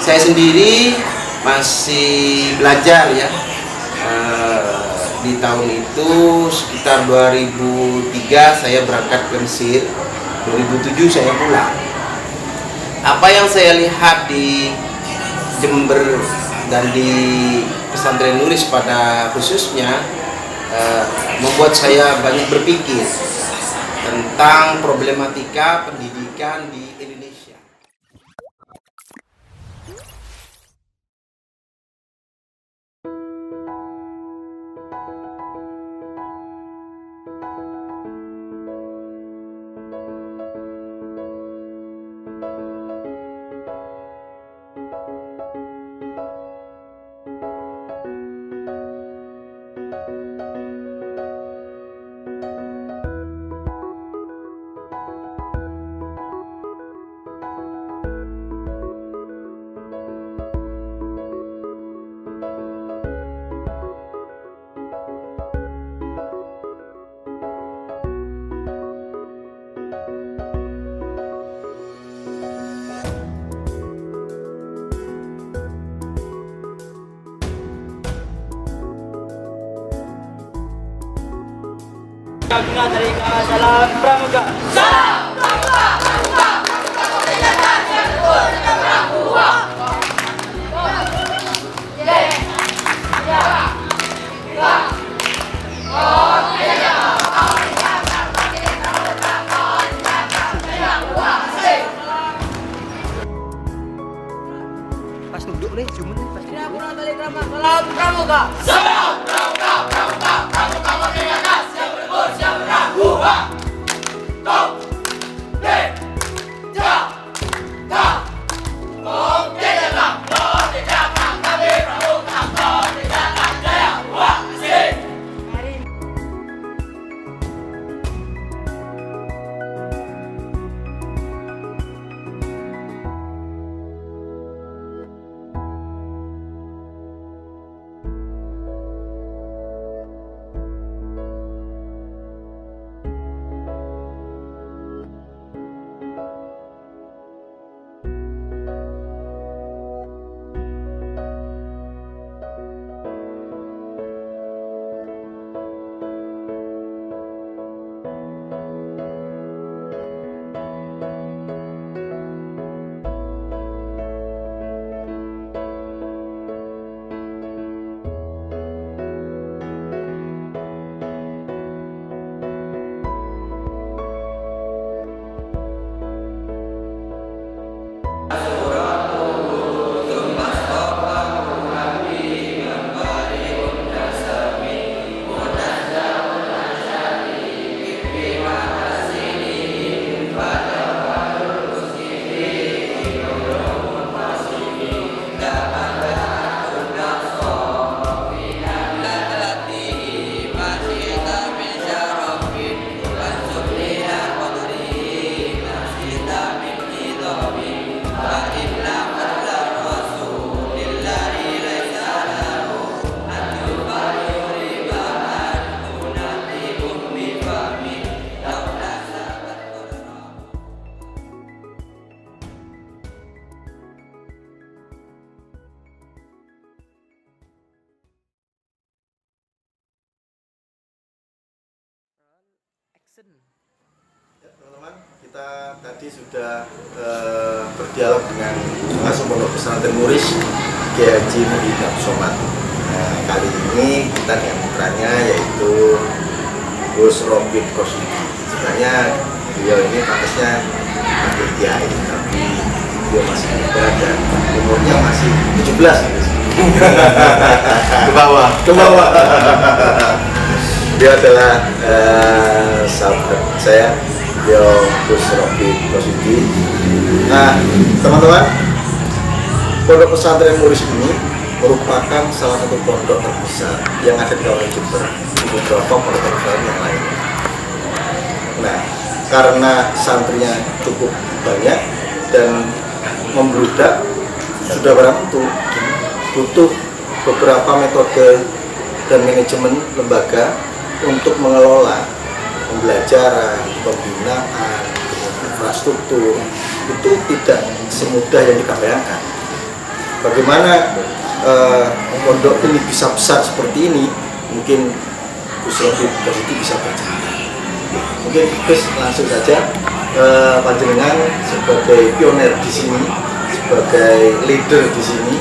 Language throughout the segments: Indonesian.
Saya sendiri masih belajar ya. Di tahun itu sekitar 2003 saya berangkat ke Mesir, 2007 saya pulang. Apa yang saya lihat di Jember dan di pesantren Nuris pada khususnya membuat saya banyak berpikir tentang problematika pendidikan di Indonesia. Guna dari salam pramuka. Salam pramuka, pramuka, pramuka kebijakan yang luhur dan pramuka. Pas duduk nih, cuma nih pas. Guna dari salam pramuka. Salam pramuka, pramuka, pramuka kebijakan yang luhur dan pramuka. Ya, teman-teman, kita tadi sudah berdialog dengan pengasuh pondok pesantren Nuris Kiai Haji Muhyiddin Abdus Somad. Nah, kali ini kita dengan putranya yaitu Gus Robin Kosidi. Sebenarnya beliau ini pantasnya panggil Kiai, tapi beliau masih muda dan umurnya masih 17 gitu. Ke bawah. Dia adalah sahabat saya, dia Gus Robin Kosidi. Nah, teman-teman, pondok pesantren Nuris ini merupakan salah satu pondok terbesar yang ada di kawasan Jember di beberapa pondok pesantren yang lain. Nah, karena santrinya cukup banyak dan membludak, sudah barang tentu butuh beberapa metode dan manajemen lembaga untuk mengelola pembelajaran, pembinaan, infrastruktur. Itu tidak semudah yang kita bayangkan. bagaimana pondok ini bisa besar seperti ini. Mungkin Gus Robi itu bisa bercerita. Mungkin Gus langsung saja, panjenengan sebagai pionir di sini, sebagai leader di sini.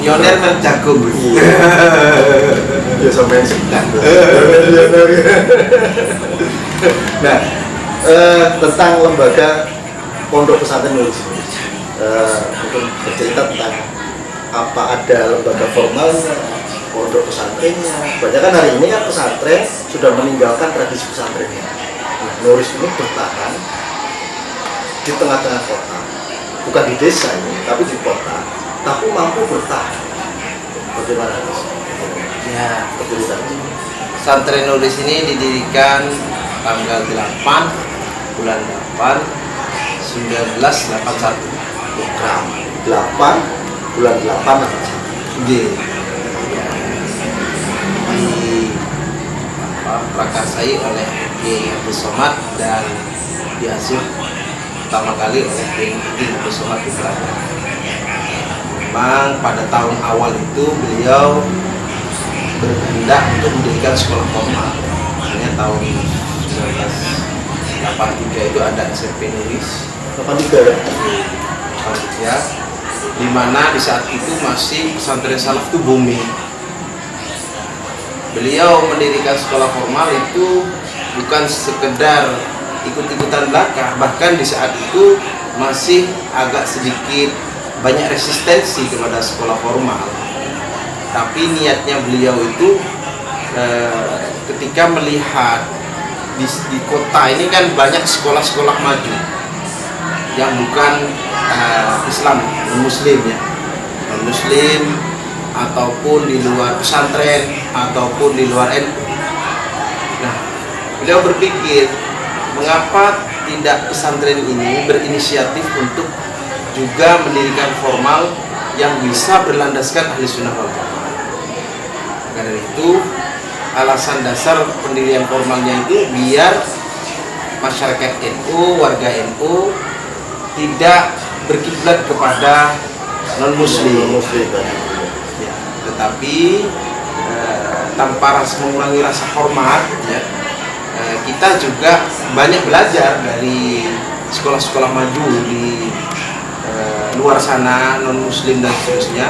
Pionir menjago, Gus. Ya sampai sekitar. Nah, tentang lembaga Pondok Pesantren Nurul ini, mungkin bercerita tentang apa ada lembaga formalnya, pondok pesantrennya. Banyak kan hari ini kan pesantren sudah meninggalkan tradisi pesantrennya. Nah, Nurul ini bertahan di tengah-tengah kota, bukan di desa ini, tapi di kota, tapi mampu bertahan. Bagaimana, Mas? Ya, Bercerita. pesantren Nurul ini didirikan tanggal 8 bulan 8 1981. Program 8 bulan 8 Di prakarsai oleh Kiai Abdul Somad dan diasuh pertama kali oleh Kiai Abdul Somad Ibrahim. Memang pada tahun awal itu beliau berkehendak untuk mendirikan sekolah formal. Hanya tahun 1983 itu ada SMP Nuris 83 ya, di mana di saat itu masih pesantren salaf itu booming. Beliau mendirikan sekolah formal itu bukan sekedar ikut-ikutan belaka, bahkan di saat itu masih agak sedikit banyak resistensi kepada sekolah formal. Tapi niatnya beliau itu ketika melihat di kota ini kan banyak sekolah-sekolah maju yang bukan Islam, non-Muslim ya, non-Muslim ataupun di luar pesantren ataupun di luar NU. Nah, beliau berpikir mengapa tidak pesantren ini berinisiatif untuk juga mendirikan formal yang bisa berlandaskan ahli sunnah wal jamaah. Maka dari itu alasan dasar pendirian formalnya itu biar masyarakat NU, warga NU tidak berkiblat kepada non-Muslim, ya, tetapi tanpa mengurangi rasa hormat, ya, kita juga banyak belajar dari sekolah-sekolah maju di luar sana, non-Muslim dan seterusnya.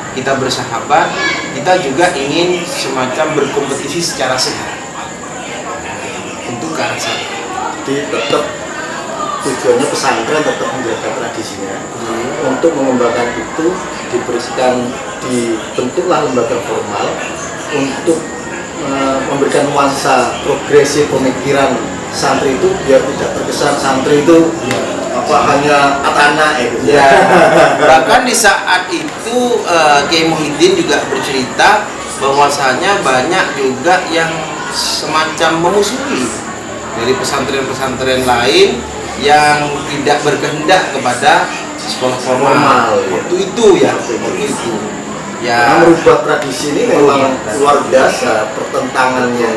Kita bersahabat, kita juga ingin semacam berkompetisi secara sehat untuk ke arah sana. Jadi tetap tujuannya pesantren tetap menjaga tradisinya, untuk mengembangkan itu dibentuklah lembaga formal untuk memberikan nuansa progresif pemikiran santri itu, biar tidak terkesan santri itu hanya atana gitu. Ya. Bahkan di saat itu Kiai Muhyiddin juga bercerita bahwasanya banyak juga yang semacam memusuhi dari pesantren-pesantren lain yang tidak berkehendak kepada sekolah formal waktu itu ya, waktu itu ya. Karena merubah tradisi ini memang luar biasa pertentangannya.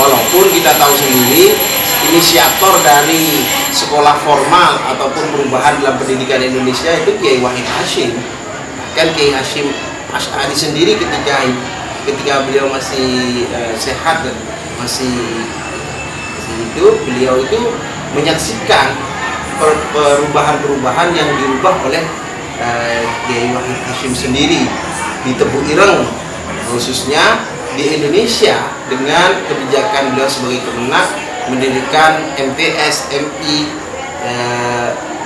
Walaupun kita tahu sendiri inisiator dari sekolah formal ataupun perubahan dalam pendidikan Indonesia itu Kiai Wahid Hasyim. Bahkan Kiai Hasyim Asy'ari sendiri ketika beliau masih sehat dan masih hidup, beliau itu menyaksikan perubahan-perubahan yang dirubah oleh Kiai Wahid Hasyim sendiri di Tebu Ireng, khususnya di Indonesia, dengan kebijakan beliau sebagai kemenak mendirikan MTS, MI,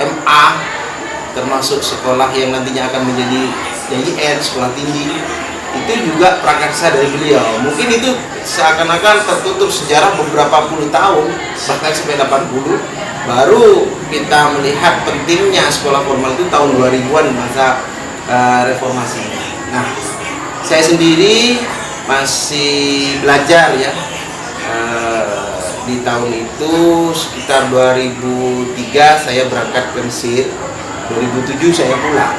MA, termasuk sekolah yang nantinya akan menjadi YIN, sekolah tinggi. Itu juga prakarsa dari beliau. Mungkin itu seakan-akan tertutup sejarah beberapa puluh tahun, bahkan sampai 80, baru kita melihat pentingnya sekolah formal itu tahun 2000-an, masa reformasi. Nah, saya sendiri masih belajar ya, di tahun itu sekitar 2003 saya berangkat ke Mesir, 2007 saya pulang.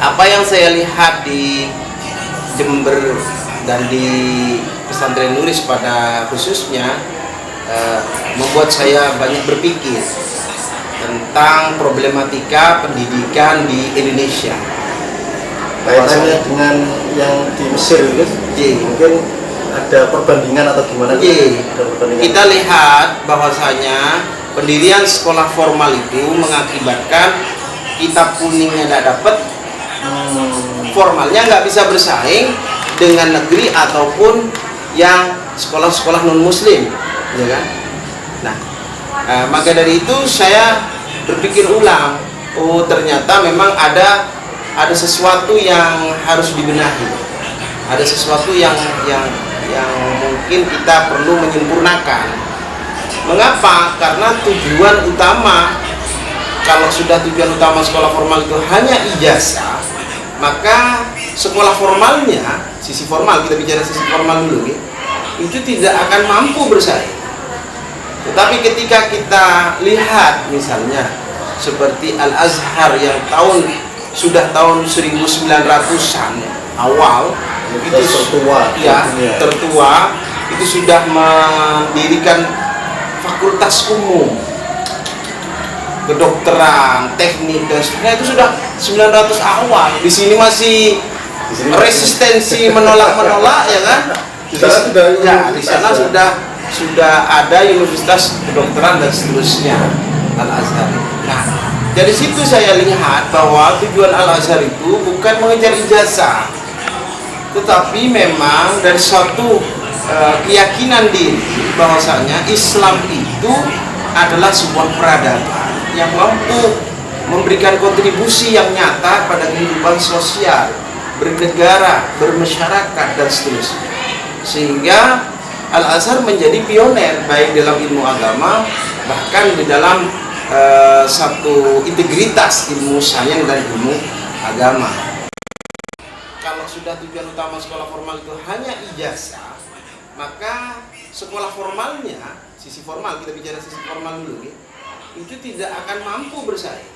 Apa yang saya lihat di Jember dan di pesantren Nuris pada khususnya membuat saya banyak berpikir tentang problematika pendidikan di Indonesia. Kaitannya dengan yang di Mesir itu, mungkin ada perbandingan atau gimana? Ada perbandingan. Kita lihat bahwasanya pendirian sekolah formal itu mengakibatkan kitab kuningnya tidak dapat, formalnya nggak bisa bersaing dengan negeri ataupun yang sekolah-sekolah non muslim, ya kan? Nah, maka dari itu saya berpikir ulang, oh ternyata memang ada sesuatu yang harus dibenahi, ada sesuatu yang mungkin kita perlu menyempurnakan. Mengapa? Karena tujuan utama, kalau sudah tujuan utama sekolah formal itu hanya ijazah, maka sekolah formalnya, sisi formal, kita bicara sisi formal dulu ya, itu tidak akan mampu bersaing. Tetapi ketika kita lihat misalnya seperti Al-Azhar yang sudah tahun 1900-an awal, itu tertua, itu sudah mendirikan fakultas umum, kedokteran, teknik dan sebagainya, itu sudah 900 awal. Di sini masih resistensi menolak ya kan? Di sana sudah ada universitas kedokteran dan seterusnya, Al-Azhar. Nah, dari situ saya lihat bahwa tujuan Al-Azhar itu bukan mengejar ijazah, tetapi memang dari suatu keyakinan diri bahwasanya Islam itu adalah sebuah peradaban yang mampu memberikan kontribusi yang nyata pada kehidupan sosial, bernegara, bermasyarakat dan seterusnya. Sehingga Al-Azhar menjadi pioner baik dalam ilmu agama, bahkan di dalam satu integritas ilmu sains dan ilmu agama. Kalau sudah tujuan utama sekolah formal itu hanya ijazah, maka sekolah formalnya, sisi formal, kita bicara sisi formal dulu ya, itu tidak akan mampu bersaing.